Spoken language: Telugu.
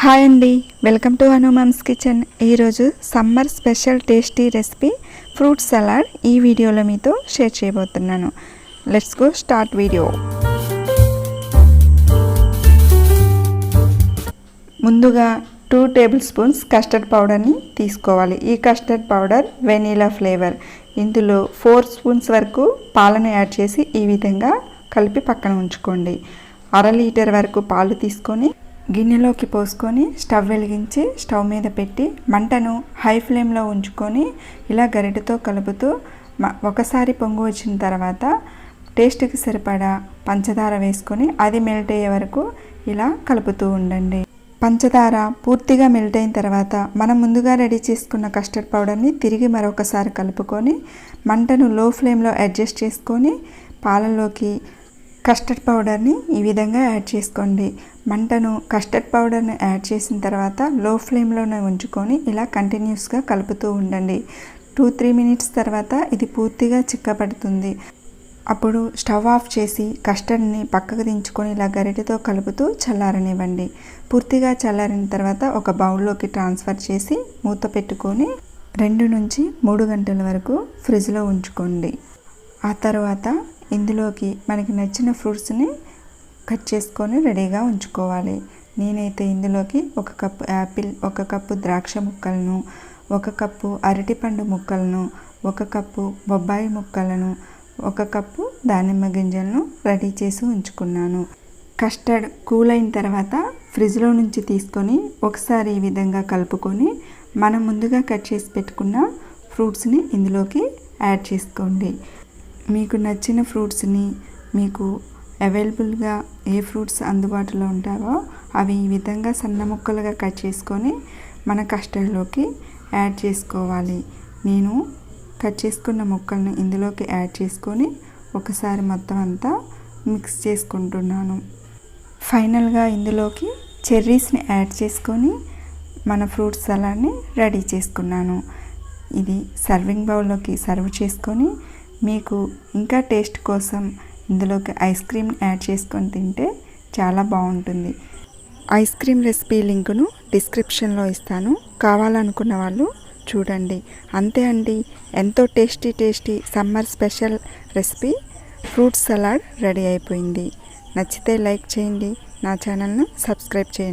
హాయ్ అండి, వెల్కమ్ టు హనుమాన్స్ కిచెన్. ఈరోజు summer special tasty recipe fruit salad ఈ వీడియోలో మీతో షేర్ చేయబోతున్నాను. Let's go start video. ముందుగా 2 టేబుల్ స్పూన్స్ కస్టర్డ్ పౌడర్ని తీసుకోవాలి. ఈ కస్టర్డ్ పౌడర్ వెనీలా ఫ్లేవర్. ఇందులో 4 స్పూన్స్ వరకు పాలను యాడ్ చేసి ఈ విధంగా కలిపి పక్కన ఉంచుకోండి. 1/2 లీటర్ వరకు పాలు తీసుకొని గిన్నెలోకి పోసుకొని స్టవ్ వెలిగించి స్టవ్ మీద పెట్టి మంటను హై ఫ్లేమ్లో ఉంచుకొని ఇలా గరిటెతో కలుపుతూ ఒకసారి పొంగు వచ్చిన తర్వాత టేస్ట్కి సరిపడా పంచదార వేసుకొని అది మెల్ట్ అయ్యే వరకు ఇలా కలుపుతూ ఉండండి. పంచదార పూర్తిగా మెల్ట్ అయిన తర్వాత మనం ముందుగా రెడీ చేసుకున్న కస్టర్డ్ పౌడర్ని తిరిగి మరొకసారి కలుపుకొని మంటను లో ఫ్లేమ్లో అడ్జస్ట్ చేసుకొని పాలలోకి కస్టర్డ్ పౌడర్ని ఈ విధంగా యాడ్ చేసుకోండి. మంటను కస్టర్డ్ పౌడర్ని యాడ్ చేసిన తర్వాత లో ఫ్లేమ్లోనే ఉంచుకొని ఇలా కంటిన్యూస్గా కలుపుతూ ఉండండి. 2-3 మినిట్స్ తర్వాత ఇది పూర్తిగా చిక్కబడుతుంది. అప్పుడు స్టవ్ ఆఫ్ చేసి కస్టర్డ్ని పక్కకు దించుకొని ఇలా గరిటెతో కలుపుతూ చల్లారనివ్వండి. పూర్తిగా చల్లారిన తర్వాత ఒక బౌల్లోకి ట్రాన్స్ఫర్ చేసి మూత పెట్టుకొని 2 నుంచి 3 గంటల వరకు ఫ్రిడ్జ్లో ఉంచుకోండి. ఆ తర్వాత ఇందులోకి మనకి నచ్చిన ఫ్రూట్స్ని కట్ చేసుకొని రెడీగా ఉంచుకోవాలి. నేనైతే ఇందులోకి 1 కప్పు యాపిల్, 1 కప్పు ద్రాక్ష ముక్కలను, 1 కప్పు అరటిపండు ముక్కలను, 1 కప్పు బొబ్బాయి ముక్కలను, 1 కప్పు దానిమ్మ గింజలను రెడీ చేసి ఉంచుకున్నాను. కస్టర్డ్ కూల్ అయిన తర్వాత ఫ్రిడ్జ్లో నుంచి తీసుకొని ఒకసారి ఈ విధంగా కలుపుకొని మనం ముందుగా కట్ చేసి పెట్టుకున్న ఫ్రూట్స్ని ఇందులోకి యాడ్ చేసుకోండి. మీకు నచ్చిన ఫ్రూట్స్ని మీకు అవైలబుల్గా ఏ ఫ్రూట్స్ అందుబాటులో ఉంటావో అవి ఈ విధంగా సన్న ముక్కలుగా కట్ చేసుకొని మన కస్టర్డ్లోకి యాడ్ చేసుకోవాలి. నేను కట్ చేసుకున్న ముక్కలను ఇందులోకి యాడ్ చేసుకొని ఒకసారి మొత్తం అంతా మిక్స్ చేసుకుంటున్నాను. ఫైనల్గా ఇందులోకి చెర్రీస్ని యాడ్ చేసుకొని మన ఫ్రూట్ సలాడ్ని రెడీ చేసుకున్నాను. ఇది సర్వింగ్ బౌల్లోకి సర్వ్ చేసుకొని మీకు ఇంకా టేస్ట్ కోసం ఇందులోకి ఐస్ క్రీమ్ యాడ్ చేసుకొని తింటే చాలా బాగుంటుంది. ఐస్ క్రీమ్ రెసిపీ లింకును డిస్క్రిప్షన్లో ఇస్తాను, కావాలనుకున్న వాళ్ళు చూడండి. అంతే అండి, ఎంతో tasty summer special recipe fruit salad ready అయిపోయింది. నచ్చితే లైక్ చేయండి, నా ఛానల్ను సబ్స్క్రైబ్ చేయండి.